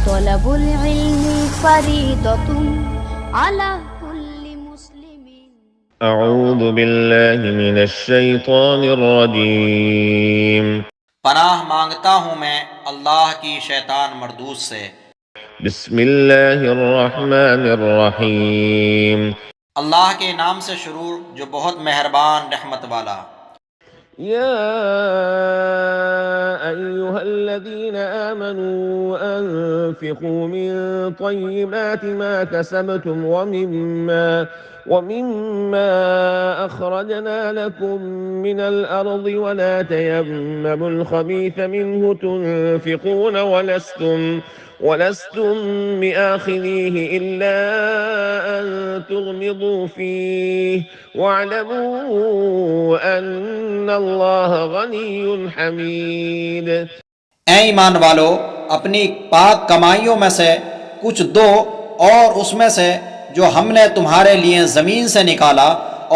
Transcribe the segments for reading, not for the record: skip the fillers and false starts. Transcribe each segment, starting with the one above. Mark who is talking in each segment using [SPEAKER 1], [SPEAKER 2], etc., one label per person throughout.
[SPEAKER 1] তলাবুল ইলমি ফরিদাতুন আলা কুল্লি মুসলিমিন।
[SPEAKER 2] أعوذ بالله من الشيطان الرجيم।
[SPEAKER 3] पनाह मांगता हूँ मैं अल्लाह की शैतान मरदूद से।
[SPEAKER 2] بسم الله الرحمن الرحيم।
[SPEAKER 3] अल्लाह के नाम से शुरू जो बहुत मेहरबान रहमत वाला।
[SPEAKER 2] يا أيها الذين آمنوا أنفقوا من طيبات ما كسبتم ومما أخرجنا لكم من الأرض ولا تيمموا الخبيث منه تنفقون ولستم بآخذيه إلا أن تغمضوا فيه واعلموا أن الله غني حميد।
[SPEAKER 3] ऐ ईमान वालो, अपनी पाक कमाइयों में से कुछ दो और उसमें से जो हमने तुम्हारे लिए ज़मीन से निकाला,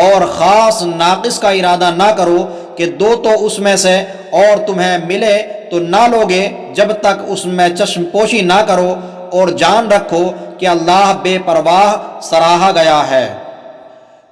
[SPEAKER 3] और ख़ास नाक़िस का इरादा ना करो कि दो तो उसमें से और तुम्हें मिले तो ना लोगे जब तक उसमें चश्मपोशी ना करो, और जान रखो कि अल्लाह बेपरवाह सराहा गया है।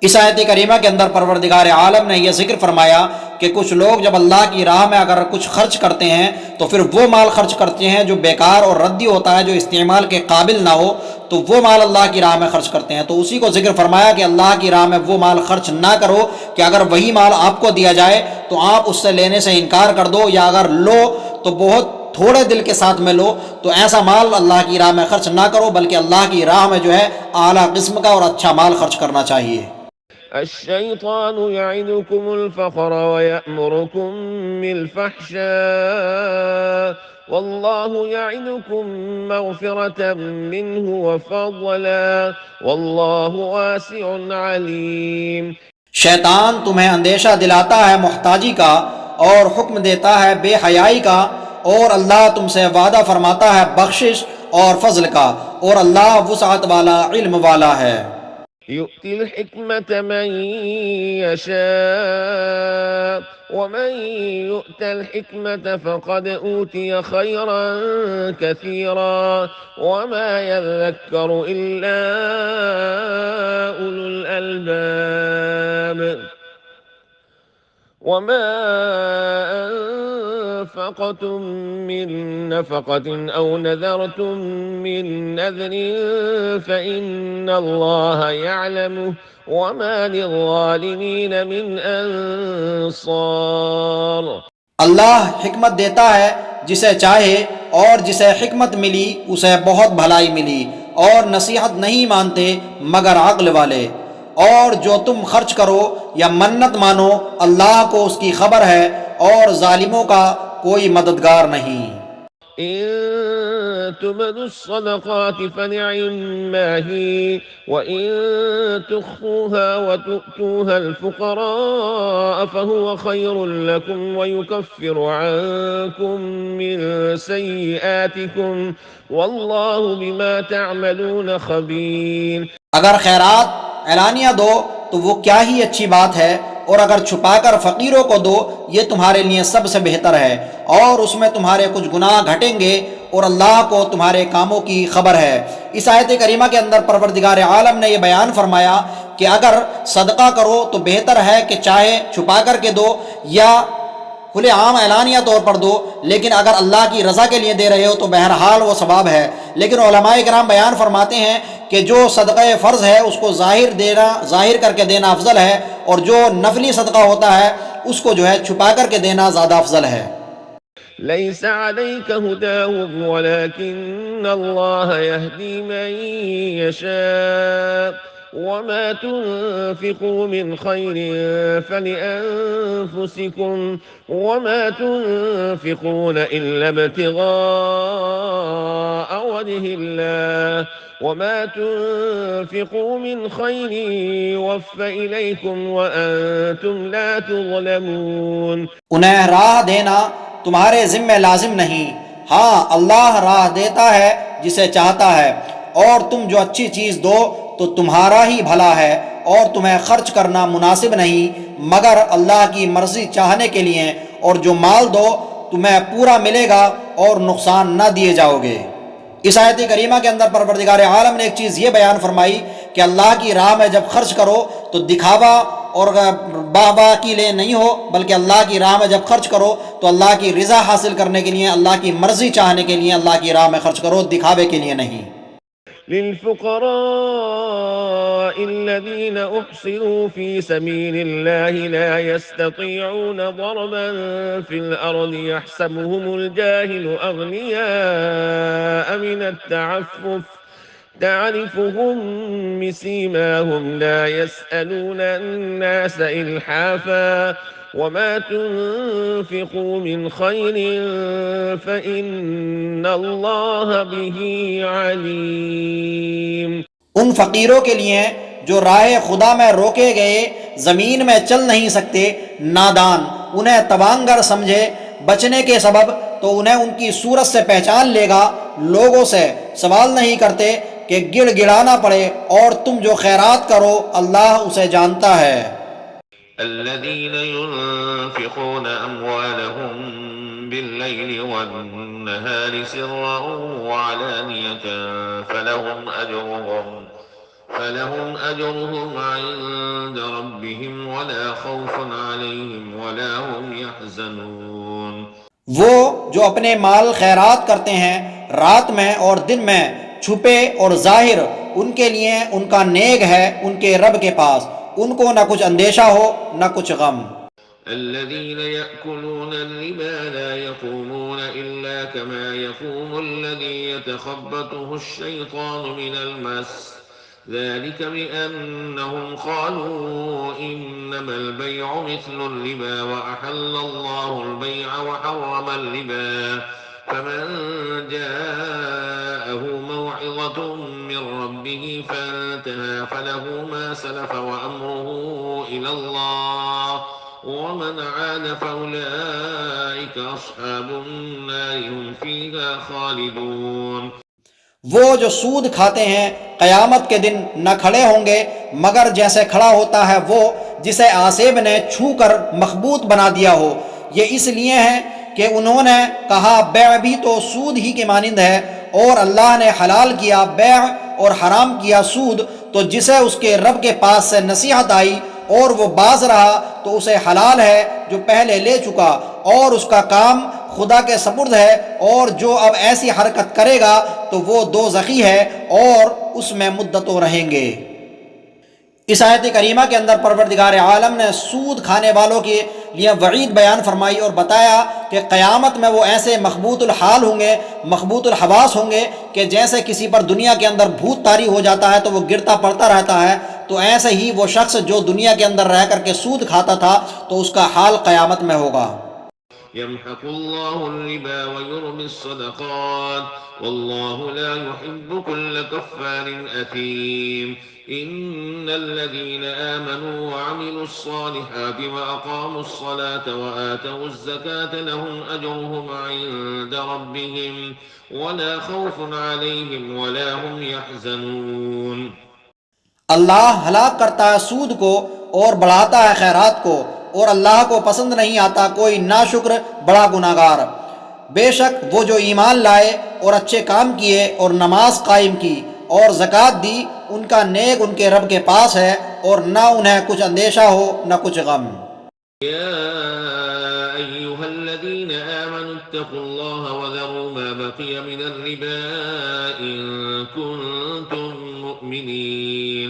[SPEAKER 3] इस आयत करीमा के अंदर परवरदिगार आलम ने यह जिक्र फरमाया कि कुछ लोग जब अल्लाह की राह में अगर कुछ खर्च करते हैं तो फिर वो माल खर्च करते हैं जो बेकार और रद्दी होता है, जो इस्तेमाल के काबिल ना हो, तो वो माल अल्लाह की राह में खर्च करते हैं। तो उसी को जिक्र फरमाया कि अल्लाह की राह में वो माल खर्च ना करो कि अगर वही माल आपको दिया जाए तो आप उससे लेने से इनकार कर दो, या अगर लो तो बहुत थोड़े दिल के साथ में लो। तो ऐसा माल अल्लाह की राह में खर्च ना करो, बल्कि अल्लाह की राह में जो है आला किस्म का और अच्छा माल खर्च करना चाहिए।
[SPEAKER 2] الشيطان يعدكم الفقر ويأمركم بالفحشاء والله يعدكم مغفرة منه وفضلا والله واسع عليم।
[SPEAKER 3] शैतान तुम्हें अंदेशा दिलाता है मुहताजी का और हुक्म देता है बेहयाई का, और अल्लाह तुमसे वादा फरमाता है बख्शिश और फजल का, और अल्लाह वुसअत वाला, इल्म वाला है।
[SPEAKER 2] يؤتي الحكمة من يشاء ومن يؤت الحكمة فقد أوتي خيرا كثيرا وما يذكر إلا أولو الألباب وما أنفقتم من نفقة أو نذرتم من نذر فإن الله يعلمه وما للظالمين من أنصار।
[SPEAKER 3] अल्लाह हिकमत देता है जिसे चाहे, और जिसे हिकमत मिली उसे बहुत भलाई मिली, और नसीहत नहीं मानते मगर अक्ल वाले। और जो तुम खर्च करो या मन्नत मानो, अल्लाह को उसकी खबर है, और जालिमों का कोई मददगार नहीं।
[SPEAKER 2] إن تبدوا الصدقات فنعما هي وإن تخفوها وتؤتوها الفقراء فهو خير لكم ويكفر عنكم من سيئاتكم والله بما تعملون خبير।
[SPEAKER 3] अगर खैरात एलानिया दो तो वो क्या ही अच्छी बात है, और अगर छुपाकर फ़कीरों को दो ये तुम्हारे लिए सबसे बेहतर है, और उसमें तुम्हारे कुछ गुनाह घटेंगे, और अल्लाह को तुम्हारे कामों की खबर है। इस आयत करीमा के अंदर परवरदिगार आलम ने यह बयान फरमाया कि अगर सदका करो तो बेहतर है कि चाहे छुपा कर के दो या खुले आम ऐलानिया तौर पर दो, लेकिन अगर अल्लाह की रज़ा के लिए दे रहे हो तो बहरहाल वो सवाब है। लेकिन उलमाए किराम बयान फरमाते हैं कि जो सदक़े फ़र्ज़ है उसको ज़ाहिर करके देना अफजल है, और जो नफली सदका होता है उसको जो है छुपा करके देना ज़्यादा अफजल है।
[SPEAKER 2] ليس عليك هداهم ولكن الله يهدي من يشاء وما تنفقوا من خير فلأنفسكم وما تنفقون إلا ابتغاء وجه الله وما تنفقوا من خير يوفى إليكم وأنتم لا تظلمون।
[SPEAKER 3] उन्हें राह देना तुम्हारे ज़िम्मे लाजिम नहीं, हाँ अल्लाह राह देता है जिसे चाहता है, और तुम जो अच्छी चीज़ दो तो तुम्हारा ही भला है, और तुम्हें खर्च करना मुनासिब नहीं मगर अल्लाह की मर्ज़ी चाहने के लिए, और जो माल दो तुम्हें पूरा मिलेगा और नुकसान न दिए जाओगे। इस आयत करीमा के अंदर परवरदिगार आलम ने एक चीज़ ये बयान फरमाई कि अल्लाह की राह में जब खर्च करो तो दिखावा और बाह की ले नहीं हो, बल्कि अल्लाह की राह में जब खर्च करो तो अल्लाह की रज़ा हासिल करने के लिए, अल्लाह की मर्ज़ी चाहने के लिए अल्लाह की राह में खर्च करो, दिखावे के लिए नहीं।
[SPEAKER 2] للفقراء الذين أحصروا في سبيل الله لا يستطيعون ضربا في الأرض يحسبهم الجاهل أغنياء من التعفف تعرفهم بسيماهم لا يسألون الناس إلحافا وما تنفقوا من خير فإن الله به عليم।
[SPEAKER 3] उन फ़कीरों के लिए जो राह खुदा में रोके गए, ज़मीन में चल नहीं सकते, नादान उन्हें तवांगर समझे बचने के सबब, तो उन्हें उनकी सूरत से पहचान लेगा। लोगों से सवाल नहीं करते कि गिड़गिड़ाना पड़े, और तुम जो खैरात करो अल्लाह उसे जानता है।
[SPEAKER 4] الذين ينفقون أموالهم بالليل والنهار سرا وعلانية فلهم أجرهم عند ربهم ولا خوف عليهم ولا هم يحزنون।
[SPEAKER 3] वो जो अपने माल खैरात करते हैं रात में और दिन में, छुपे और जाहिर, उनके लिए उनका नेक है उनके रब के पास, उनको न कुछ अंदेशा हो न कुछ गम।
[SPEAKER 4] الذين يأكلون الربا لا يقومون إلا كما يقوم الذي يتخبطه الشيطان من المس ذلك بأنهم قالوا إنما البيع مثل الربا وأحل الله البيع وحرم الربا فمن جاءه موعظة من ربه فانتهى فله ما سلف وأمره إلى الله ومن عاد فأولئك أصحاب النار هم فيها خالدون।
[SPEAKER 3] वो जो सूद खाते हैं क़यामत के दिन न खड़े होंगे मगर जैसे खड़ा होता है वो जिसे आसेब ने छू कर मखबूत बना दिया हो। ये इसलिए है कि उन्होंने कहा बैअ भी तो सूद ही के मानिंद है, और अल्लाह ने हलाल किया बैअ और हराम किया सूद। तो जिसे उसके रब के पास से नसीहत आई और वो बाज रहा तो उसे हलाल है जो पहले ले चुका, और उसका काम खुदा के सपुर्द है, और जो अब ऐसी हरकत करेगा तो वो दोज़खी है और उसमें मुद्दतों रहेंगे। इस आयत करीमा के अंदर परवरदिगार आलम ने सूद खाने वालों के लिए वईद बयान फरमाई और बताया कि क़यामत में वो ऐसे मखबूतुल हाल होंगे, मखबूतुल हवास होंगे कि जैसे किसी पर दुनिया के अंदर भूत तारी हो जाता है तो वो गिरता पड़ता रहता है, तो ऐसे ही वो शख्स जो दुनिया के अंदर रह करके सूद खाता था तो उसका हाल क़यामत में होगा।
[SPEAKER 4] यम्हकुल्लाहु रिबा व युर्बिस सदक़ात वल्लाहु ला युहिब्बु कुल्ल कफ़्फ़ारिन असीम। इन्नल्लज़ीना आमनू व अमिलुस सालिहाति व अक़ामुस सलात व आतवुज़ ज़कात लहुम अजरुहुम इंद रब्बिहिम व ला खौफ़ुन अलैहिम व ला हुम यहज़नून।
[SPEAKER 3] अल्लाह हलाक करता है सूद को और बढ़ाता है खैरात को, और अल्लाह को पसंद नहीं आता कोई नाशुक्र बड़ा गुनाहगार। बेशक वो जो ईमान लाए और अच्छे काम किए और नमाज कायम की और ज़कात दी, उनका नेक उनके रब के पास है, और ना उन्हें कुछ अंदेशा हो न कुछ गम।
[SPEAKER 4] या अय्युहल्लज़ीना आमनू इत्तक़ुल्लाह व ज़रू मा बक़िय मिनर रिबा इन कुन्तुम मुमिनीन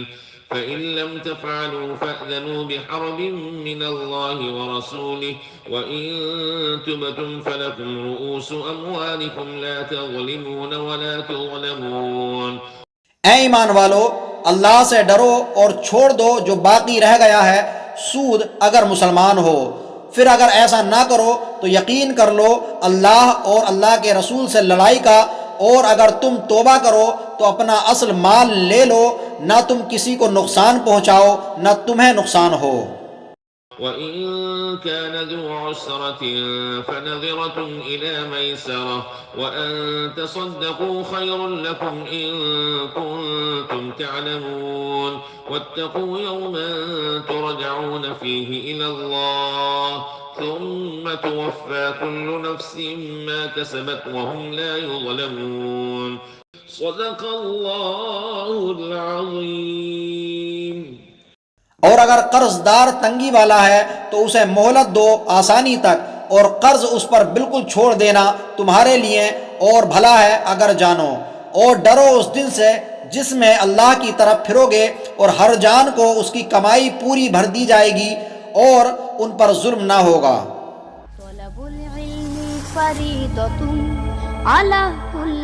[SPEAKER 4] फ़इन लम तफ़अलू फ़अज़नू बिहर्बिन मिनल्लाहि व रसूलिहि व इन तुबतुम फ़लकुम रुऊसु अमवालिकुम ला तज़लिमून व ला तुज़लमून।
[SPEAKER 3] ऐ ईमान वालो, अल्लाह से डरो और छोड़ दो जो बाकी रह गया है सूद, अगर मुसलमान हो। फिर अगर ऐसा ना करो तो यकीन कर लो अल्लाह और अल्लाह के रसूल से लड़ाई का, और अगर तुम तौबा करो तो अपना असल माल ले लो, ना तुम किसी को नुकसान पहुँचाओ ना तुम्हें नुकसान हो।
[SPEAKER 4] وإن كان ذو عسرة فنظرة إلى ميسرة وأن تصدقوا خير لكم إن كنتم تعلمون واتقوا يوما ترجعون فيه إلى الله ثم توفى كل نفس ما كسبت وهم لا يظلمون। सदक़ल्लाहुल अज़ीम।
[SPEAKER 3] और अगर कर्जदार तंगी वाला है तो उसे मोहलत दो आसानी तक, और कर्ज उस पर बिल्कुल छोड़ देना तुम्हारे लिए और भला है अगर जानो। और डरो उस दिन से जिसमें अल्लाह की तरफ फिरोगे और हर जान को उसकी कमाई पूरी भर दी जाएगी और उन पर जुल्म ना होगा।
[SPEAKER 1] तलबुल इल्मी फरीदतुन अला कुल्लि